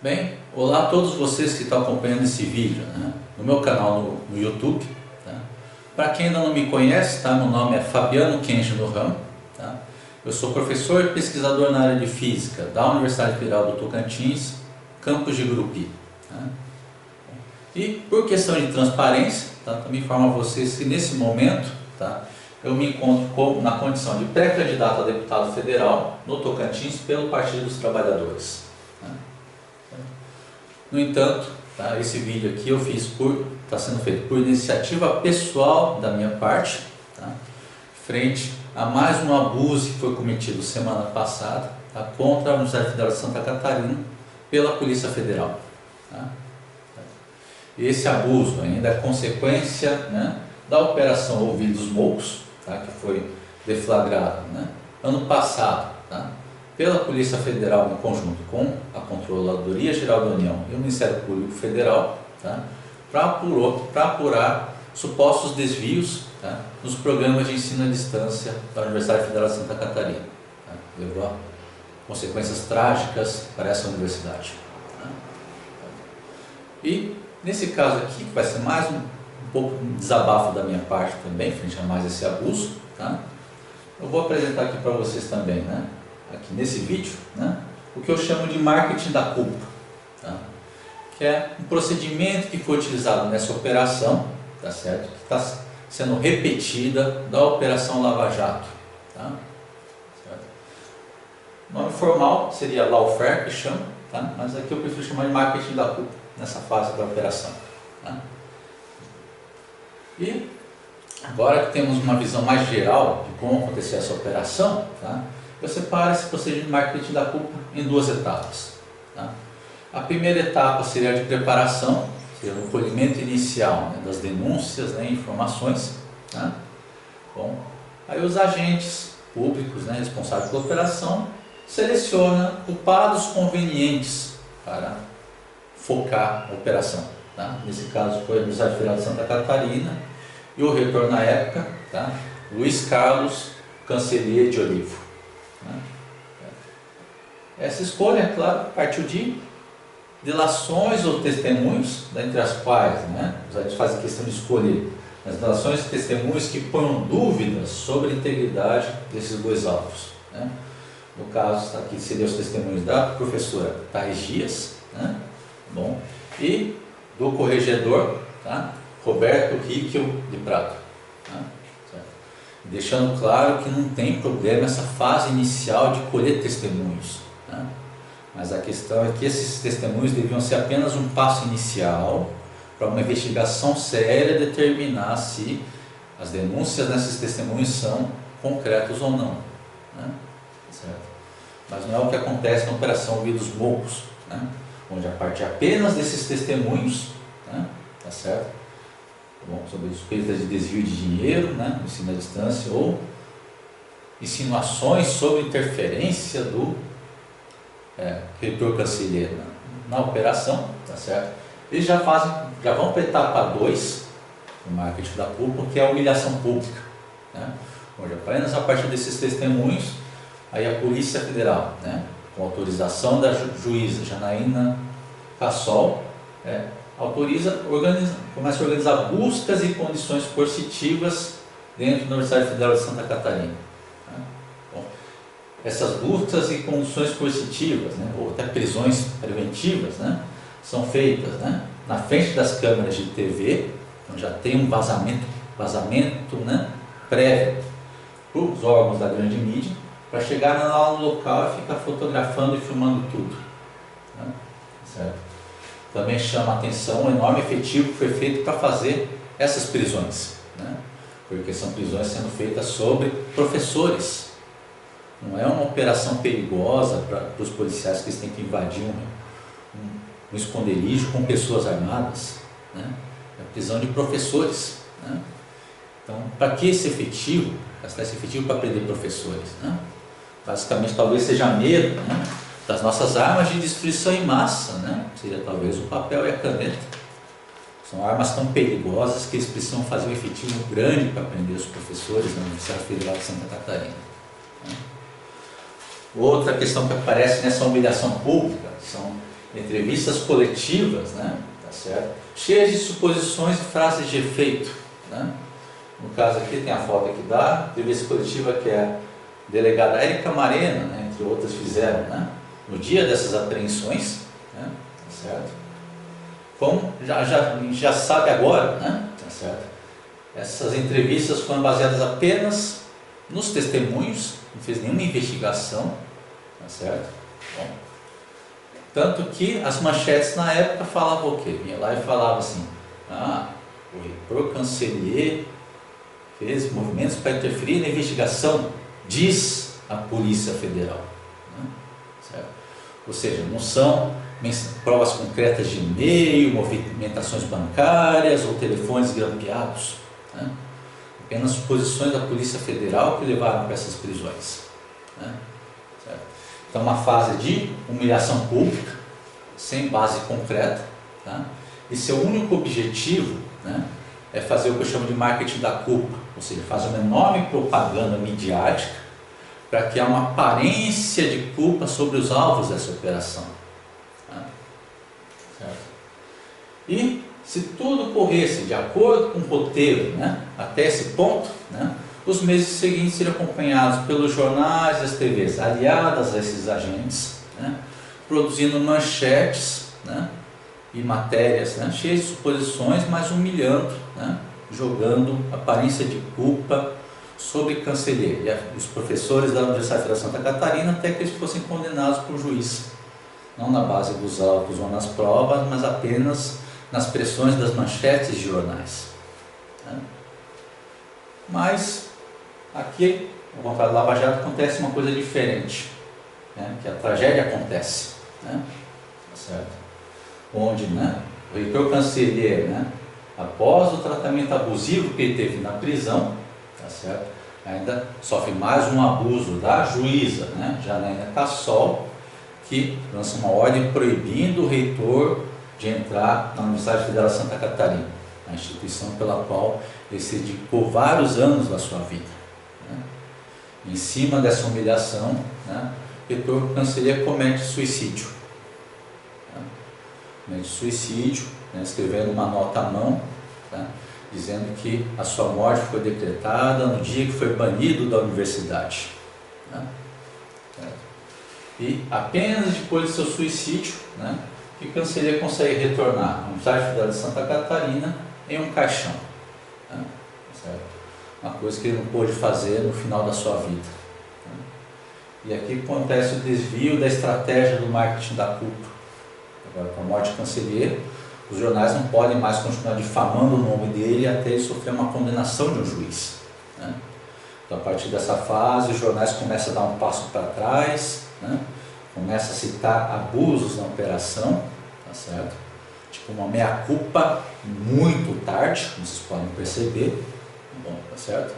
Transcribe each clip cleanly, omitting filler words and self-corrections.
Bem, olá a todos vocês que estão acompanhando esse vídeo, né? No meu canal no YouTube. Tá? Para quem ainda não me conhece, tá? Meu nome é Fabiano Kenji Nohama, tá? Eu sou professor e pesquisador na área de Física da Universidade Federal do Tocantins, campus de Gurupi. Tá? E por questão de transparência, tá? Também informo a vocês que nesse momento, tá? Eu me encontro na condição de pré-candidato a deputado federal no Tocantins pelo Partido dos Trabalhadores. Tá? No entanto, tá, esse vídeo aqui está sendo feito por iniciativa pessoal da minha parte, tá, frente a mais um abuso que foi cometido semana passada, tá, contra a Universidade Federal de Santa Catarina pela Polícia Federal. Tá. Esse abuso ainda é consequência, né, da Operação Ouvidos Moucos, tá, que foi deflagrada, né, ano passado, tá, pela Polícia Federal em conjunto com a Controladoria Geral da União e o Ministério Público Federal, tá, para apurar supostos desvios, tá, nos programas de ensino à distância da Universidade Federal de Santa Catarina. Tá, levou a consequências trágicas para essa universidade. Tá. E nesse caso aqui, que vai ser mais um pouco de desabafo da minha parte também, frente a mais esse abuso, tá, eu vou apresentar aqui para vocês também, né, aqui nesse vídeo, né, o que eu chamo de marketing da culpa, tá? Que é um procedimento que foi utilizado nessa operação, tá certo? Que está sendo repetida da Operação Lava Jato, tá? Certo? O nome formal seria lawfare, que chama, tá? Mas aqui eu prefiro chamar de marketing da culpa nessa fase da operação, tá? E agora que temos uma visão mais geral de como aconteceu essa operação, tá, eu separo esse procedimento de marketing da culpa em duas etapas. Tá? A primeira etapa seria a de preparação, seria o colhimento inicial, né, das denúncias, né, informações. Tá? Bom, aí os agentes públicos, né, responsáveis pela operação selecionam culpados convenientes para focar a operação. Tá? Nesse caso foi a Universidade Federal de Santa Catarina e o reitor na época, tá, Luiz Carlos Cancellier de Olivo. Essa escolha, é claro, partiu de delações ou testemunhos, entre as quais, né, os agentes fazem questão de escolher as delações e testemunhos que ponham dúvidas sobre a integridade desses dois autos. Né? No caso, está aqui, seriam os testemunhos da professora Thais Dias, né? Bom, e do corregedor, tá, Roberto Ríquel de Prato. Tá? Deixando claro que não tem problema essa fase inicial de colher testemunhos. Tá? Mas a questão é que esses testemunhos deviam ser apenas um passo inicial para uma investigação séria determinar se as denúncias desses testemunhos são concretas ou não. Né? Certo? Mas não é o que acontece na Operação Ouvidos Moucos, né? Onde a partir apenas desses testemunhos, né? Tá certo? Bom, sobre suspeitas de desvio de dinheiro, né, no ensino à distância, ou insinuações sobre interferência do reitor Cancellier na operação, tá certo? Eles já vão para a etapa 2 do marketing da culpa, que é a humilhação pública, né? Onde apenas a partir desses testemunhos, aí a Polícia Federal, né, com autorização da juíza Janaína Cassol, começa a organizar buscas e condições coercitivas dentro da Universidade Federal de Santa Catarina. Tá? Bom, essas buscas e condições coercitivas, né, ou até prisões preventivas, né, são feitas, né, na frente das câmeras de TV, onde já tem um vazamento, né, prévio para os órgãos da grande mídia, para chegar lá no local e ficar fotografando e filmando tudo. Né? Certo? Também chama a atenção o enorme efetivo que foi feito para fazer essas prisões, né? Porque são prisões sendo feitas sobre professores. Não é uma operação perigosa para os policiais que eles têm que invadir um esconderijo com pessoas armadas, né? É a prisão de professores. Né? Então, para que esse efetivo? Gastar esse efetivo para prender professores, né? Basicamente, talvez seja medo, né, das nossas armas de destruição em massa, né? Seria talvez o papel e a caneta. São armas tão perigosas que eles precisam fazer um efetivo grande para prender os professores na Universidade Federal de Santa Catarina. Outra questão que aparece nessa humilhação pública são entrevistas coletivas, né? Tá certo? Cheias de suposições e frases de efeito, né? No caso aqui tem a foto aqui da entrevista coletiva que a delegada Érica Marena, né, entre outras, fizeram, né, no dia dessas apreensões, né, tá certo? Como já sabe agora, né, tá certo? Essas entrevistas foram baseadas apenas nos testemunhos, não fez nenhuma investigação, tá certo? Bom, tanto que as manchetes na época falavam o quê? Vinha lá e falava assim: o reitor Cancellier fez movimentos para interferir na investigação, diz a Polícia Federal, né? Certo? Ou seja, não são provas concretas de e-mail, movimentações bancárias ou telefones grampeados, né? Apenas suposições da Polícia Federal que levaram para essas prisões, né? Certo? Então, uma fase de humilhação pública, sem base concreta, tá? E seu único objetivo, né, é fazer o que eu chamo de marketing da culpa, ou seja, fazer uma enorme propaganda midiática para criar uma aparência de culpa sobre os alvos dessa operação, tá? Certo? E se tudo corresse de acordo com o roteiro, né, até esse ponto, né, os meses seguintes seriam acompanhados pelos jornais e as TVs aliadas a esses agentes, né, produzindo manchetes, né, e matérias, né, cheias de suposições, mas humilhando, né, jogando aparência de culpa sobre Cancellier e os professores da Universidade Federal de Santa Catarina, até que eles fossem condenados por juiz, não na base dos autos ou nas provas, mas apenas nas pressões das manchetes de jornais, né? Mas aqui, ao contrário do Lava Jato, acontece uma coisa diferente, né, que a tragédia acontece, né, tá certo? Onde, né, o reitor Cancellier, né, após o tratamento abusivo que ele teve na prisão, tá certo, ainda sofre mais um abuso da juíza, né, Janaína Cassol, que lança uma ordem proibindo o reitor de entrar na Universidade Federal de Santa Catarina, a instituição pela qual ele se dedicou vários anos da sua vida, né. Em cima dessa humilhação, né, o reitor Cancellier comete suicídio. De suicídio, né, escrevendo uma nota à mão, tá, dizendo que a sua morte foi decretada no dia que foi banido da universidade, né, e apenas depois do seu suicídio, né, que Cancellier consegue retornar à Universidade Federal de Santa Catarina em um caixão, né, certo? Uma coisa que ele não pôde fazer no final da sua vida, né? E aqui acontece o desvio da estratégia do marketing da culpa. Agora, com a morte de Cancellier, os jornais não podem mais continuar difamando o nome dele até ele sofrer uma condenação de um juiz, né? Então, a partir dessa fase, os jornais começam a dar um passo para trás, né? Começam a citar abusos na operação, tá certo? Tipo uma meia-culpa muito tarde, como vocês podem perceber, bom, tá certo?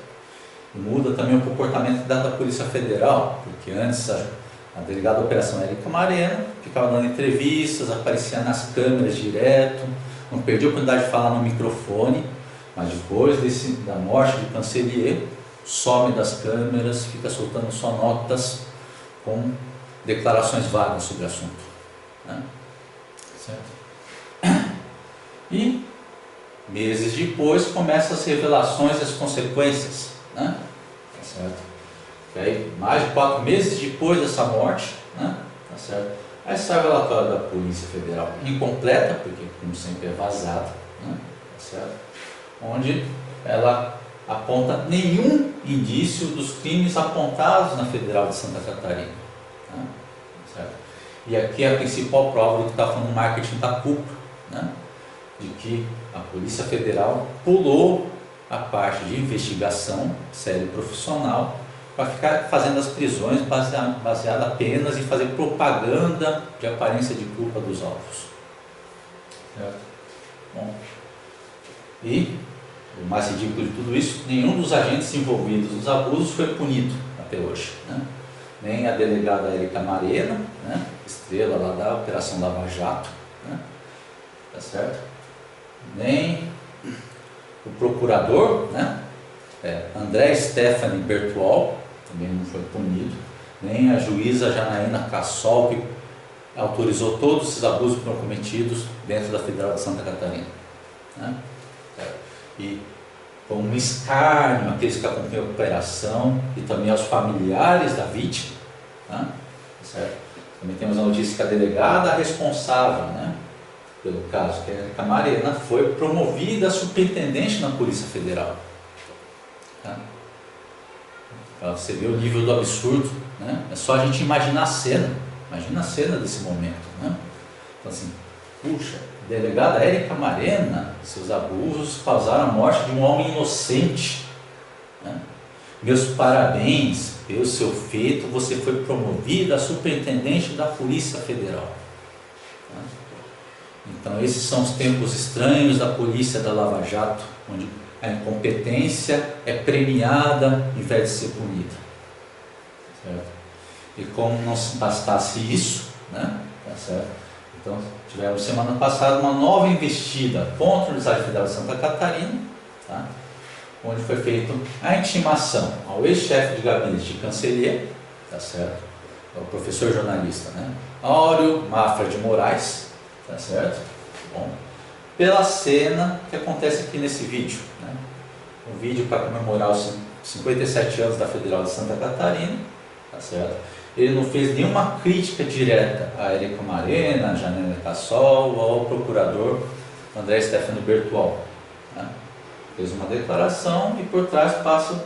E muda também o comportamento da Polícia Federal, porque antes a delegada da operação Érica Marena ficava dando entrevistas, aparecia nas câmeras direto, não perdia a oportunidade de falar no microfone, mas depois da morte de Cancellier, some das câmeras, fica soltando só notas com declarações vagas sobre o assunto, né? Certo? E meses depois começam as revelações e as consequências, né? Tá certo? E aí, mais de 4 meses depois dessa morte, né? Tá certo? Aí sai o relatório da Polícia Federal, incompleta, porque como sempre é vazado, né? Tá certo? Onde ela aponta nenhum indício dos crimes apontados na Federal de Santa Catarina, né? Tá certo? E aqui é a principal prova do que está falando marketing da culpa, né? De que a Polícia Federal pulou a parte de investigação séria e profissional para ficar fazendo as prisões baseada apenas em fazer propaganda de aparência de culpa dos alvos. Certo? Bom, e o mais ridículo de tudo isso, nenhum dos agentes envolvidos nos abusos foi punido até hoje, né? Nem a delegada Érica Marena, né, estrela lá da Operação Lava Jato, né, tá certo? Nem o procurador, né, André Stephanie Bertual, também não foi punido, nem a juíza Janaína Cassol, que autorizou todos esses abusos que foram cometidos dentro da Federal de Santa Catarina, né? E com um escárnio àqueles que acompanham a operação e também aos familiares da vítima, né? Certo? Também temos a notícia que a delegada responsável, né, pelo caso, que é a Érica Marena, foi promovida a superintendente na Polícia Federal. Tá? Você vê o nível do absurdo, né? É só a gente imaginar a cena, imagina a cena desse momento, né? Então assim, puxa, a delegada Érica Marena, seus abusos causaram a morte de um homem inocente, né? Meus parabéns pelo seu feito, você foi promovida a superintendente da Polícia Federal. Então esses são os tempos estranhos da polícia da Lava Jato, onde a incompetência é premiada em vez de ser punida. Certo? E como não se bastasse isso, né? Tá certo? Então tivemos semana passada uma nova investida contra a Universidade Federal de Santa Catarina, tá? Onde foi feita a intimação ao ex-chefe de gabinete de Canceller, tá certo? O professor jornalista, né? Áureo Mafra de Moraes, tá certo? Bom, pela cena que acontece aqui nesse vídeo, né? Um vídeo para comemorar os 57 anos da Federal de Santa Catarina, tá certo? Ele não fez nenhuma crítica direta a Érica Marena, a Janela Cassol ou ao procurador André Stefano Bertual, né? Fez uma declaração e por trás passa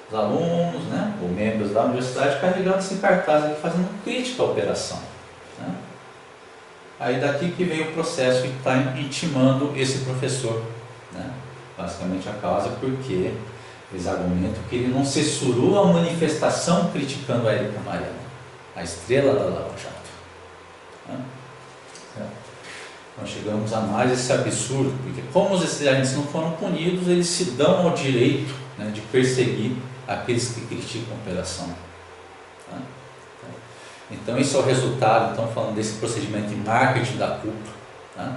os alunos, né, ou membros da universidade carregando esse cartaz aqui, fazendo crítica à operação, né? Aí daqui que vem o processo que está intimando esse professor, né? Basicamente a causa porque eles argumentam que ele não censurou a manifestação criticando a Érica Marena, a estrela da Lava Jato, né? Nós chegamos a mais esse absurdo, porque como os estudantes não foram punidos, eles se dão ao direito, né, de perseguir aqueles que criticam a operação. Tá? Então esse é o resultado, então, falando desse procedimento de marketing da culpa. Tá?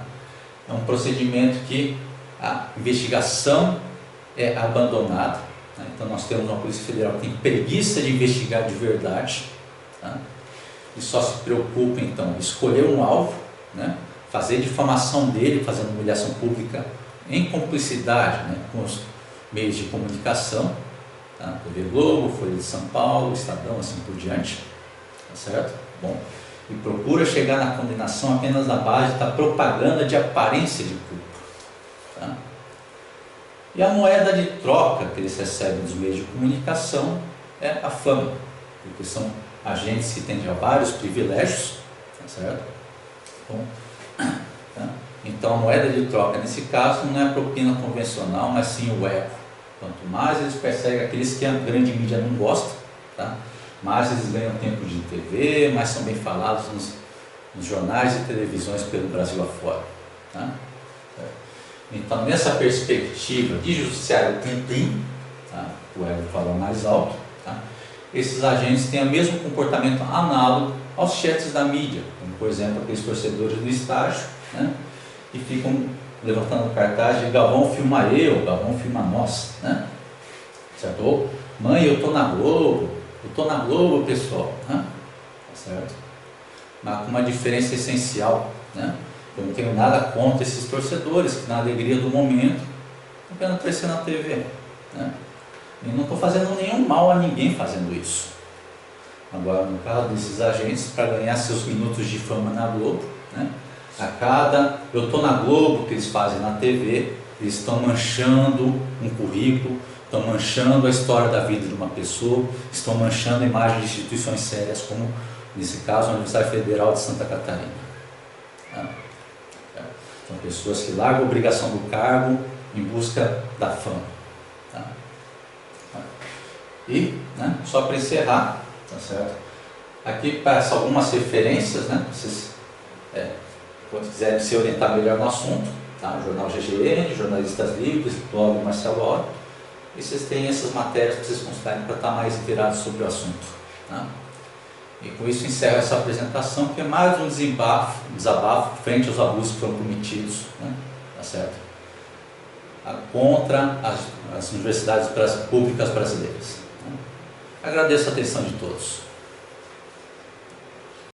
É um procedimento que a investigação é abandonada. Tá? Então nós temos uma Polícia Federal que tem preguiça de investigar de verdade, tá? E só se preocupa então em escolher um alvo, né? Fazer difamação dele, fazendo humilhação pública em cumplicidade, né, com os meios de comunicação, tá? TV Globo, Folha de São Paulo, Estadão, assim por diante, tá certo? Bom, e procura chegar na condenação apenas na base da propaganda de aparência de culpa, tá? E a moeda de troca que eles recebem dos meios de comunicação é a fama, porque são agentes que têm já vários privilégios, tá certo? Bom, tá? Então a moeda de troca nesse caso não é a propina convencional, mas sim o eco. Quanto mais eles perseguem aqueles que a grande mídia não gosta, tá? Mais eles ganham tempo de TV, mais são bem falados nos jornais e televisões pelo Brasil afora, tá? Então nessa perspectiva de judiciário plim-plim, tá? O ego fala mais alto, tá? Esses agentes têm o mesmo comportamento análogo aos chefes da mídia, como por exemplo aqueles torcedores do estádio, né? E ficam levantando cartaz de Galvão filma eu, Galvão filma nós, né? Certo? Ou, mãe, eu tô na Globo, pessoal, né? Tá certo? Mas com uma diferença essencial, né? Eu não tenho nada contra esses torcedores que na alegria do momento estão querendo aparecer na TV, né? E não estou fazendo nenhum mal a ninguém fazendo isso. Agora, no caso desses agentes, para ganhar seus minutos de fama na Globo, né? A cada eu estou na Globo que eles fazem na TV, eles estão manchando um currículo, estão manchando a história da vida de uma pessoa, estão manchando a imagem de instituições sérias, como nesse caso a Universidade Federal de Santa Catarina. São pessoas que largam a obrigação do cargo em busca da fama. Tá? E, né, só para encerrar, tá certo? Aqui passa algumas referências, né? Vocês, quando quiserem se orientar melhor no assunto, tá? O jornal GGN, Jornalistas Livres, blog Marcelo Auro. E vocês têm essas matérias que vocês considerem para estar mais inteirados sobre o assunto. Tá? E com isso encerro essa apresentação, que é mais um desabafo frente aos abusos que foram cometidos, né? Tá certo? Contra as universidades públicas brasileiras. Agradeço a atenção de todos.